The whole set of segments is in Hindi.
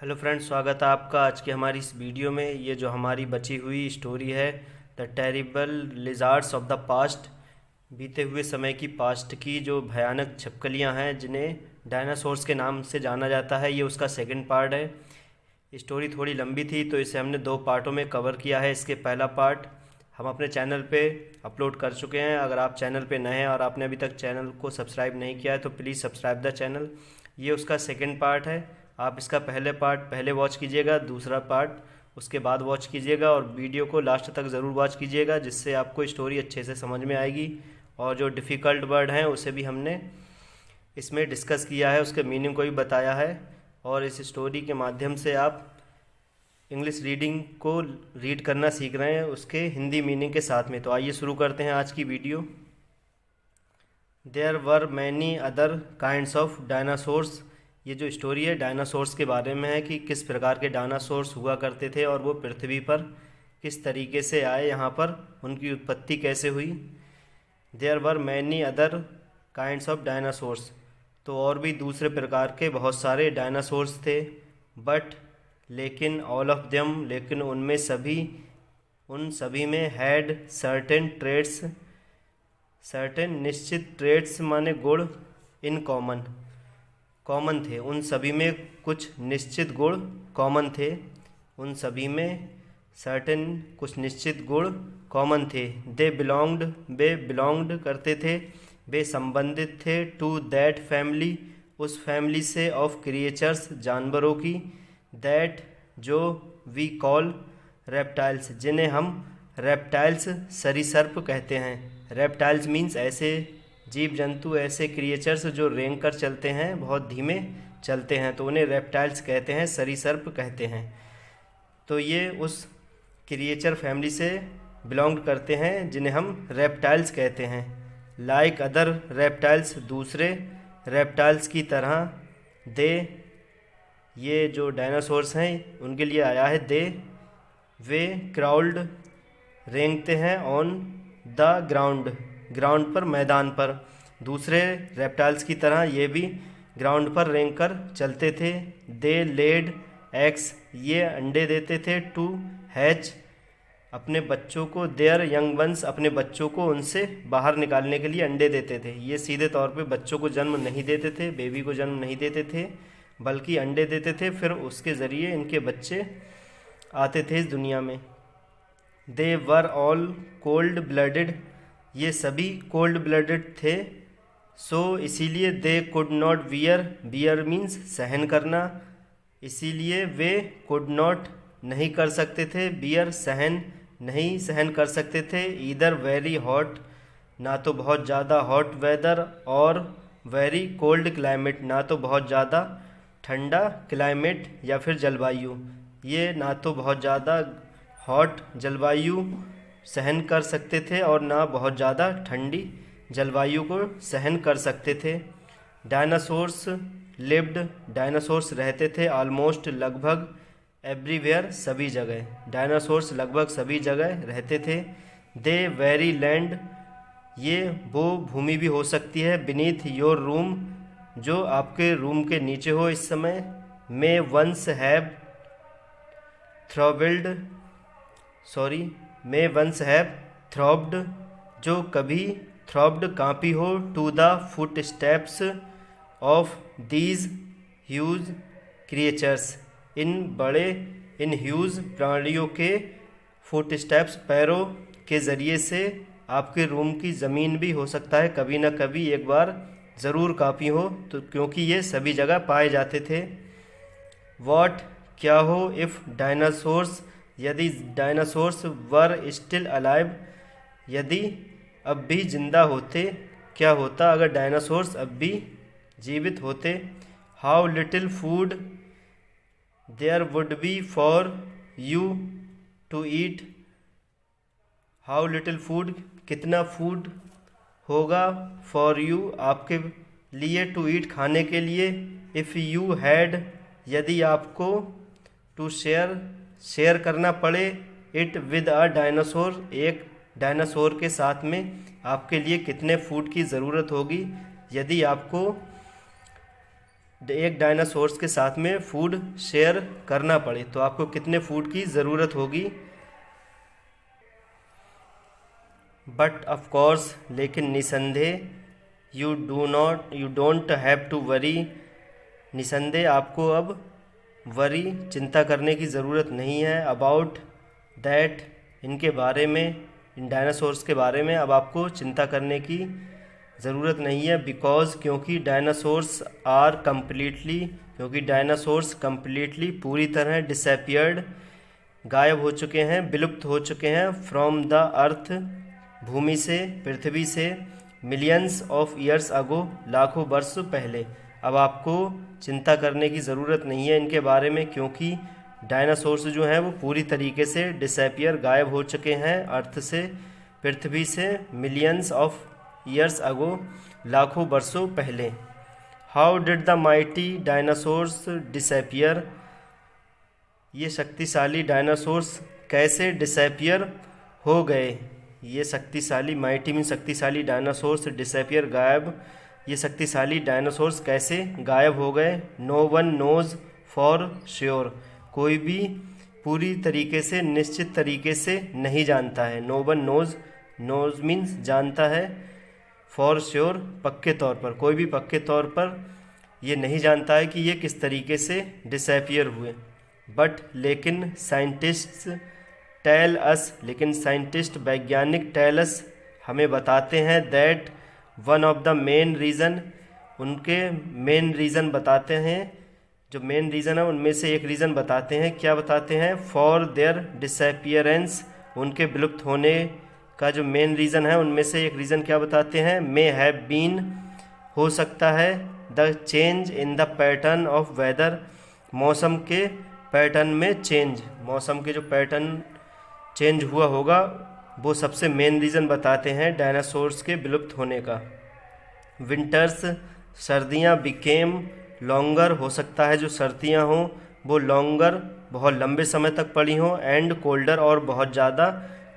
हेलो फ्रेंड्स, स्वागत है आपका आज की हमारी इस वीडियो में। ये जो हमारी बची हुई स्टोरी है, the terrible lizards of the past, बीते हुए समय की पास्ट की जो भयानक छिपकलियां हैं जिन्हें डायनासोर्स के नाम से जाना जाता है, ये उसका सेकंड पार्ट है। स्टोरी थोड़ी लंबी थी तो इसे हमने 2 पार्टों में कवर किया है। इसके पहला पार्ट हम अपने चैनल पे अपलोड कर चुके हैं। अगर आप चैनल पे नए हैं और आपने अभी तक चैनल को सब्सक्राइब नहीं किया है तो प्लीज़ सब्सक्राइब द चैनल। ये उसका सेकंड पार्ट है। आप इसका पहले पार्ट पहले वॉच कीजिएगा, दूसरा पार्ट उसके बाद वॉच कीजिएगा और वीडियो को लास्ट तक ज़रूर वॉच कीजिएगा, जिससे आपको स्टोरी अच्छे से समझ में आएगी। और जो डिफ़िकल्ट वर्ड हैं उसे भी हमने इसमें डिस्कस किया है, उसके मीनिंग को भी बताया है। और इस स्टोरी के माध्यम से आप इंग्लिश रीडिंग को रीड करना सीख रहे हैं उसके हिंदी मीनिंग के साथ में। तो आइए शुरू करते हैं आज की video. There were many other kinds of dinosaurs. ये जो स्टोरी है डायनासोर्स के बारे में है कि किस प्रकार के डायनासोर्स हुआ करते थे और वो पृथ्वी पर किस तरीके से आए, यहाँ पर उनकी उत्पत्ति कैसे हुई। There were many other kinds of dinosaurs, तो और भी दूसरे प्रकार के बहुत सारे डायनासोर्स थे। बट लेकिन ऑल ऑफ देम, लेकिन उनमें सभी उन सभी में हैड सर्टेन ट्रेड्स, सर्टेन निश्चित ट्रेड्स माने गुण, इन कॉमन कॉमन थे। उन सभी में कुछ निश्चित गुण कॉमन थे। उन सभी में सर्टेन कुछ निश्चित गुण कॉमन थे। दे बिलोंग्ड, वे बिलोंग्ड करते थे, वे संबंधित थे। टू दैट फैमिली, उस फैमिली से, ऑफ क्रिएचर्स जानवरों की। दैट जो वी कॉल रेप्टाइल्स, जिन्हें हम रेप्टाइल्स सरीसर्प कहते हैं। रेप्टाइल्स मीन्स ऐसे जीव जंतु, ऐसे क्रिएचर्स जो रेंग कर चलते हैं, बहुत धीमे चलते हैं, तो उन्हें रेप्टाइल्स कहते हैं, सरीसर्प कहते हैं। तो ये उस क्रिएचर फैमिली से बिलोंग करते हैं जिन्हें हम रेप्टाइल्स कहते हैं। लाइक अदर रेप्टाइल्स, दूसरे रेप्टाइल्स की तरह। दे, ये जो डायनासोर्स हैं उनके लिए आया है दे। वे क्राउल्ड, रेंगते हैं, ऑन द ग्राउंड, ग्राउंड पर, मैदान पर। दूसरे रेप्टाइल्स की तरह ये भी ग्राउंड पर रेंग कर चलते थे। दे लेड एग्स, ये अंडे देते थे। टू हैच, अपने बच्चों को। देयर यंग वंस, अपने बच्चों को उनसे बाहर निकालने के लिए अंडे देते थे। ये सीधे तौर पे बच्चों को जन्म नहीं देते थे, बेबी को जन्म नहीं देते थे, बल्कि अंडे देते थे, फिर उसके ज़रिए इनके बच्चे आते थे इस दुनिया में। They were all cold blooded, ये सभी कोल्ड ब्लडेड थे। सो इसीलिए they could not bear, bear means सहन करना, इसीलिए वे कुड नॉट नहीं कर सकते थे, बियर सहन, नहीं सहन कर सकते थे। ईदर वेरी हॉट, ना तो बहुत ज़्यादा हॉट वेदर, और वेरी कोल्ड क्लाइमेट, ना तो बहुत ज़्यादा ठंडा क्लाइमेट या फिर जलवायु। ये ना तो बहुत ज़्यादा हॉट जलवायु सहन कर सकते थे और ना बहुत ज़्यादा ठंडी जलवायु को सहन कर सकते थे। डायनासोर्स लिव्ड, डायनासोर्स रहते थे। ऑलमोस्ट, लगभग। एवरीवेयर, सभी जगह। डायनासोर्स लगभग सभी जगह रहते थे। दे वेरी लैंड, ये वो भूमि भी हो सकती है। बीनीथ योर रूम, जो आपके रूम के नीचे हो इस समय। May once have throbbled, sorry, may once have throbbed, जो कभी थ्रॉब्ड कांपी हो। To the foot steps of these huge creatures, इन ह्यूज प्राणियों के फुट स्टेप्स, पैरों के ज़रिए से आपके रूम की ज़मीन भी हो सकता है कभी ना कभी एक बार ज़रूर कांपी हो, तो क्योंकि ये सभी जगह पाए जाते थे। वॉट, क्या हो। इफ़ डायनासोर्स, यदि डायनासोर्स वर स्टिल अलाइव, यदि अब भी जिंदा होते, क्या होता अगर डायनासोर्स अब भी जीवित होते। How little food there would be for you to eat, how little food, कितना फूड होगा, फॉर यू, आपके लिए, टू ईट, खाने के लिए। इफ़ यू हैड, यदि आपको, टू शेयर, शेयर करना पड़े, इट विद अ डायनासोर, एक डायनासोर के साथ में, आपके लिए कितने फूड की ज़रूरत होगी यदि आपको एक डायनासोर्स के साथ में फूड शेयर करना पड़े तो आपको कितने फूड की ज़रूरत होगी। बट ऑफ कोर्स, लेकिन निसंदेह, you don't have to worry, निसंदेह आपको अब वरी चिंता करने की ज़रूरत नहीं है। अबाउट दैट, इनके बारे में, इन डायनासोर्स के बारे में अब आपको चिंता करने की ज़रूरत नहीं है। बिकॉज, क्योंकि डायनासोर्स आर कम्प्लीटली, क्योंकि डायनासोर्स कम्प्लीटली पूरी तरह डिसअपियर्ड, गायब हो चुके हैं, विलुप्त हो चुके हैं, फ्रॉम द अर्थ, भूमि से, पृथ्वी से, मिलियंस ऑफ ईयर्स अगो, लाखों वर्ष पहले। अब आपको चिंता करने की ज़रूरत नहीं है इनके बारे में, क्योंकि डायनासोर्स जो हैं वो पूरी तरीके से डिसअपियर, गायब हो चुके हैं अर्थ से, पृथ्वी से, मिलियंस ऑफ ईयर्स अगो, लाखों वर्षों पहले। How did the mighty dinosaurs disappear, ये शक्तिशाली डायनासोर्स कैसे डिसअपियर हो गए। ये शक्तिशाली, माइटी में शक्तिशाली डायनासोर्स, डिसअपियर गायब, ये शक्तिशाली डायनासोर्स कैसे गायब हो गए। No one knows for sure, कोई भी पूरी तरीके से, निश्चित तरीके से नहीं जानता है। No one knows, knows means जानता है, फॉर श्योर पक्के तौर पर, कोई भी पक्के तौर पर ये नहीं जानता है कि ये किस तरीके से डिसअपियर हुए। बट, लेकिन साइंटिस्ट्स टेल अस, लेकिन साइंटिस्ट, वैज्ञानिक टेल अस, हमें बताते हैं, that one of the main reason, उनके मेन रीज़न बताते हैं, जो मेन रीज़न है उनमें से एक रीज़न बताते हैं। क्या बताते हैं। फॉर देयर डिसअपियरेंस, उनके विलुप्त होने का जो मेन रीज़न है उनमें से एक रीज़न क्या बताते हैं। मे हैव बीन, हो सकता है, the change in the pattern of weather, मौसम के पैटर्न में चेंज, मौसम के जो पैटर्न चेंज हुआ होगा वो सबसे मेन रीज़न बताते हैं डायनासोर्स के विलुप्त होने का। विंटर्स, सर्दियाँ, बिकेम लॉन्गर, हो सकता है जो सर्दियाँ हों वो लॉन्गर, बहुत लंबे समय तक पड़ी हों, एंड कोल्डर, और बहुत ज़्यादा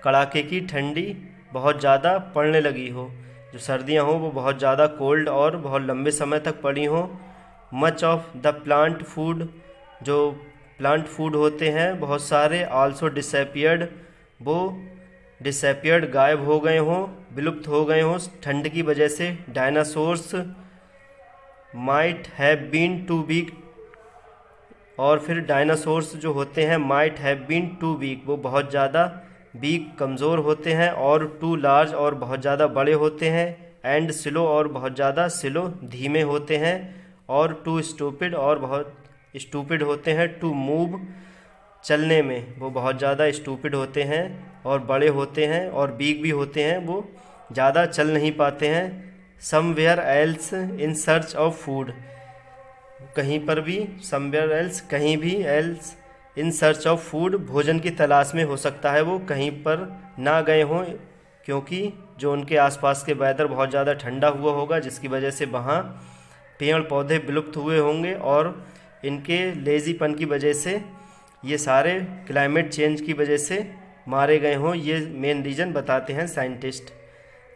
कड़ाके की ठंडी बहुत ज़्यादा पड़ने लगी हो। जो सर्दियाँ हों वो बहुत ज़्यादा कोल्ड और बहुत लंबे समय तक पड़ी हों। Much of the plant food, जो प्लांट फूड होते हैं बहुत सारे, आल्सो डिसअपियर्ड, वो डिसअपियर्ड, गायब हो गए हों, विलुप्त हो गए हों ठंड की वजह से। Dinosaurs might have been too weak, और फिर डायनासोर्स जो होते हैं might have been too weak, वो बहुत ज़्यादा वीक, कमज़ोर होते हैं, और टू लार्ज, और बहुत ज़्यादा बड़े होते हैं, एंड स्लो, और बहुत ज़्यादा स्लो, धीमे होते हैं, और टू स्टूपिड, और बहुत स्टूपिड होते हैं, टू मूव, चलने में वो बहुत ज़्यादा स्टूपिड होते हैं और बड़े होते हैं, और वीक भी होते हैं, वो ज़्यादा चल नहीं पाते हैं। Somewhere else in search of food, कहीं पर भी, समवेयर एल्स, कहीं भी, else in search of food, भोजन की तलाश में, हो सकता है वो कहीं पर ना गए हों, क्योंकि जो उनके आसपास के वेदर बहुत ज़्यादा ठंडा हुआ होगा, जिसकी वजह से वहाँ पेड़ पौधे विलुप्त हुए होंगे, और इनके लेजीपन की वजह से, ये सारे क्लाइमेट चेंज की वजह से मारे गए हों। ये मेन रीज़न बताते हैं scientist.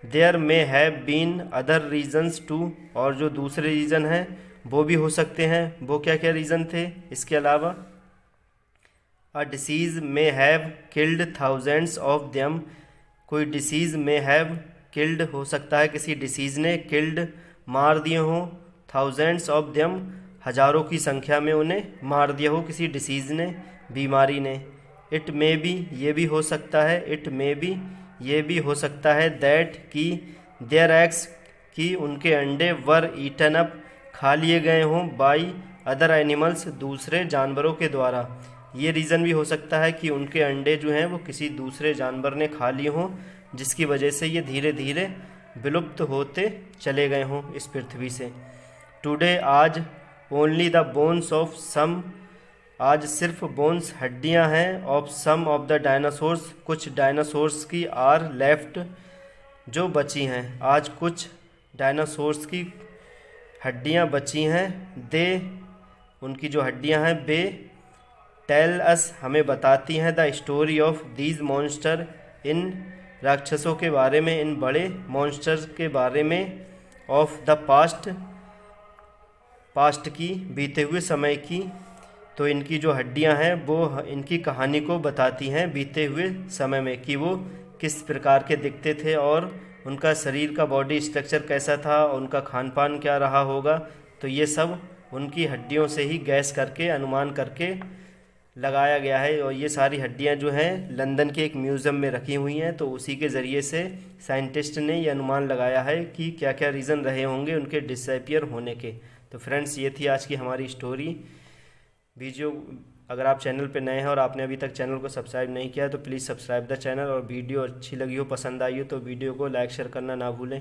There may have been other reasons too, और जो दूसरे रीज़न हैं वो भी हो सकते हैं। वो क्या क्या रीज़न थे इसके अलावा। A disease may have killed thousands of them, कोई डिसीज़ मे हैव किल्ड, हो सकता है किसी डिसीज़ ने, किल्ड, मार दिए हों, थाउजेंड्स ऑफ देम, हज़ारों की संख्या में उन्हें मार दिया हो किसी डिसीज़ ने, बीमारी ने। इट मे बी, ये भी हो सकता है, इट मे बी, ये भी हो सकता है, दैट, कि, देयर एग्स, कि उनके अंडे, वर ईटन अप, खा लिए गए हों, बाई अदर एनिमल्स, दूसरे जानवरों के द्वारा। ये रीज़न भी हो सकता है कि उनके अंडे जो हैं वो किसी दूसरे जानवर ने खा लिए हों, जिसकी वजह से ये धीरे धीरे विलुप्त होते चले गए हों इस पृथ्वी से। टुडे, आज, only the bones of some, आज सिर्फ बोन्स, हड्डियां हैं, of some of the dinosaurs, कुछ डायनासोर्स की, आर लेफ्ट, जो बची हैं। आज कुछ डायनासोर्स की हड्डियां बची हैं। दे, उनकी जो हड्डियां हैं, बे, टेल अस, हमें बताती हैं, the story of these monster, इन राक्षसों के बारे में, इन बड़े मॉन्स्टर्स के बारे में, ऑफ द पास्ट, पास्ट की, बीते हुए समय की। तो इनकी जो हड्डियां हैं वो इनकी कहानी को बताती हैं बीते हुए समय में, कि वो किस प्रकार के दिखते थे और उनका शरीर का बॉडी स्ट्रक्चर कैसा था, उनका खान पान क्या रहा होगा। तो ये सब उनकी हड्डियों से ही गैस करके, अनुमान करके लगाया गया है। और ये सारी हड्डियां जो हैं लंदन के एक म्यूज़ियम में रखी हुई हैं। तो उसी के ज़रिए से साइंटिस्ट ने ये अनुमान लगाया है कि क्या क्या रीज़न रहे होंगे उनके डिसअपियर होने के। तो फ्रेंड्स, ये थी आज की हमारी स्टोरी वीडियो। अगर आप चैनल पे नए हैं और आपने अभी तक चैनल को सब्सक्राइब नहीं किया है तो प्लीज़ सब्सक्राइब द चैनल। और वीडियो अच्छी लगी हो, पसंद आई हो तो वीडियो को लाइक शेयर करना ना भूलें।